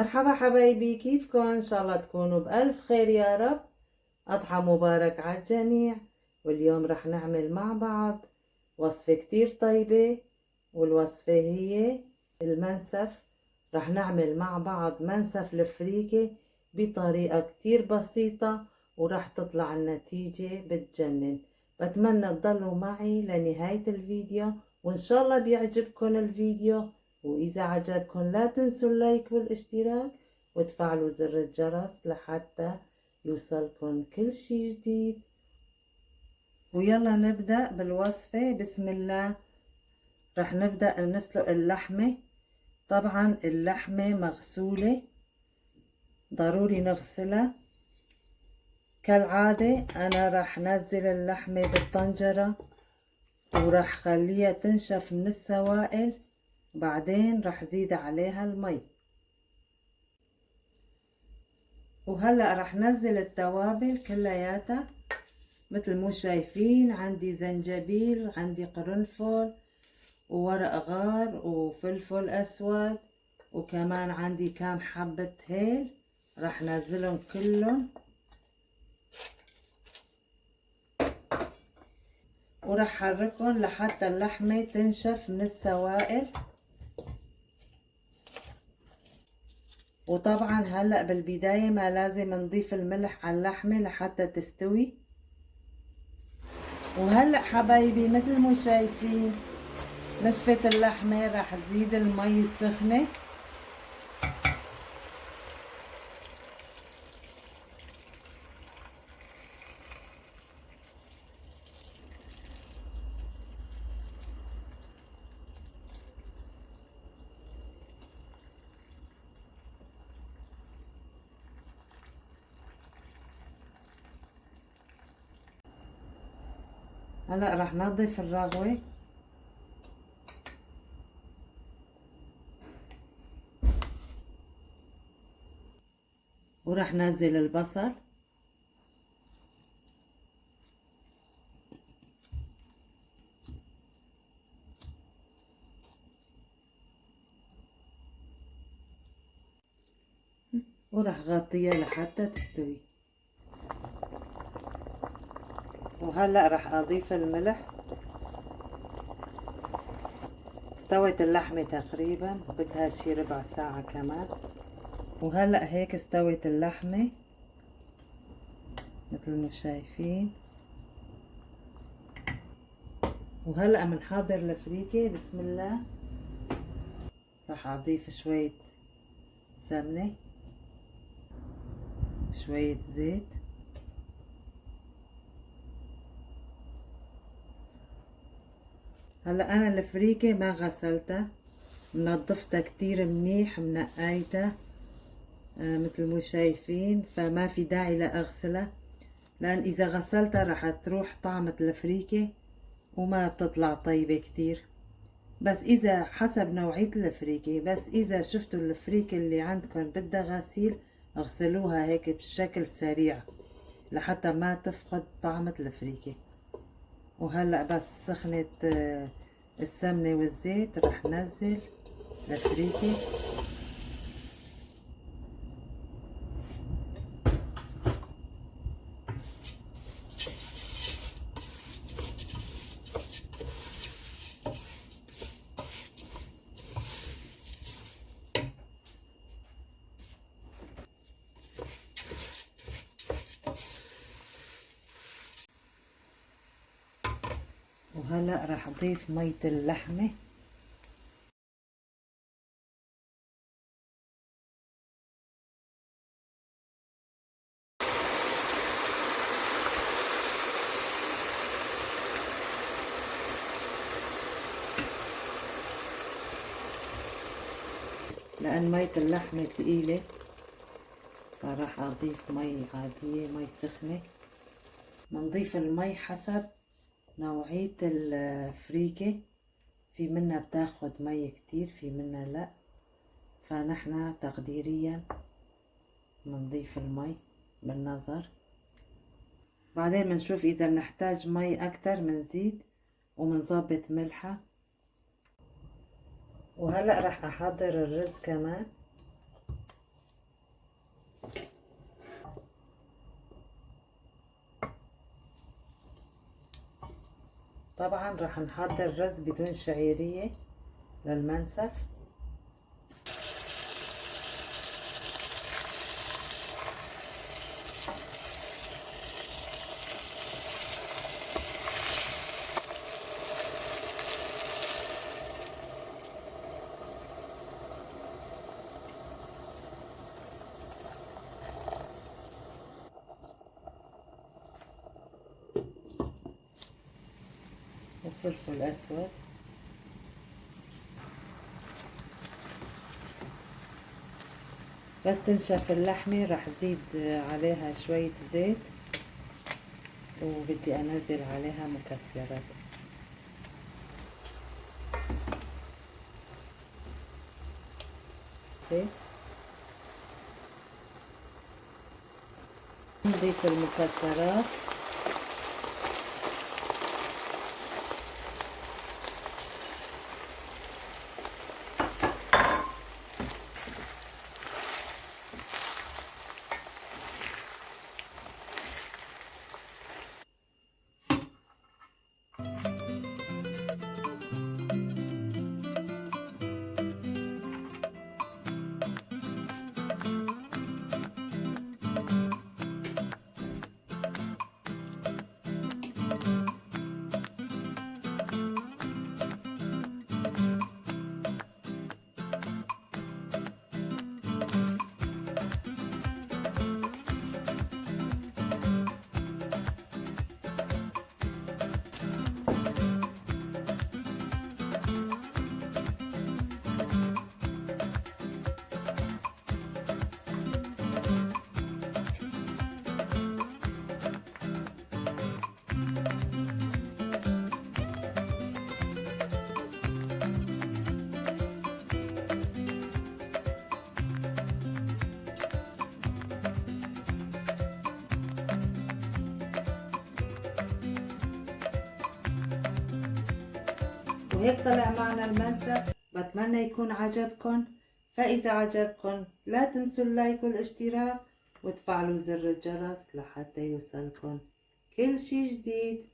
مرحبا حبايبي، كيفكن؟ ان شاء الله تكونوا بألف خير يا رب. أضحى مبارك على الجميع. واليوم رح نعمل مع بعض وصفة كتير طيبة، والوصفة هي المنسف. رح نعمل مع بعض منسف الفريكة بطريقة كتير بسيطة، ورح تطلع النتيجة بتجنن. بتمنى تضلوا معي لنهاية الفيديو، وإن شاء الله بيعجبكن الفيديو. وإذا عجبكن لا تنسوا اللايك والاشتراك وتفعلوا زر الجرس لحتى يوصلكن كل شي جديد. ويلا نبدأ بالوصفة. بسم الله. رح نبدأ نسلق اللحمة. طبعا اللحمة مغسولة، ضروري نغسلها. كالعادة أنا رح نزل اللحمة بالطنجرة ورح خليها تنشف من السوائل، بعدين رح زيد عليها المي. وهلأ رح نزل التوابل كلياتها. مثل مو شايفين عندي زنجبيل، عندي قرنفل وورق غار وفلفل أسود، وكمان عندي كام حبة هيل. رح نزلهم كلهم ورح حركهم لحتى اللحمة تنشف من السوائل. وطبعا هلأ بالبداية ما لازم نضيف الملح على اللحمة لحتى تستوي. وهلأ حبايبي مثل ما شايفين نشفت اللحمة، راح زيد المي السخنة. هلا راح نضيف الرغوة، وراح نزل البصل، وراح غطيها لحتى تستوي. وهلا راح اضيف الملح. استوت اللحمة تقريبا، بدها شي ربع ساعة كمان. وهلا هيك استوت اللحمة مثل ما شايفين. وهلا بنحضر الفريكة. بسم الله. راح اضيف شوية سمنة، شوية زيت، هلا انا الفريكة ما غسلتها، منظفتها كتير منيح، منقايتها مثل ما شايفين، فما في داعي لاغسلها، لان اذا غسلتها راح تروح طعمة الفريكة وما بتطلع طيبة كتير. بس اذا حسب نوعية الفريكة، بس اذا شفتوا الفريكة اللي عندكم بدها غسيل اغسلوها هيك بشكل سريع لحتى ما تفقد طعمة الفريكة. وهلأ بس سخنت السمنة والزيت، رح نزل الفريكة. وهلأ رح اضيف مية اللحمة. لأن مية اللحمة ثقيلة فراح اضيف مي عادية، مي سخنة. بنضيف المي حسب نوعية الفريكة، في منها بتاخد مي كتير، في منها لا، فنحنا تقديريا بنضيف المي بالنظر. بعدين بنشوف اذا بنحتاج مي اكتر بنزيد وبنظبط ملحها. وهلأ رح احضر الرز كمان. طبعا راح نحضر رز بدون شعيرية للمنسف. وفلفل أسود، بس تنشف اللحمة راح زيد عليها شوية زيت، وبدي أنزل عليها مكسرات. زيت، نضيف المكسرات، وهيك طلع معنا المنسف. بتمنى يكون عجبكن، فإذا عجبكن لا تنسوا اللايك والاشتراك وتفعلوا زر الجرس لحتى يوصلكن كل شي جديد.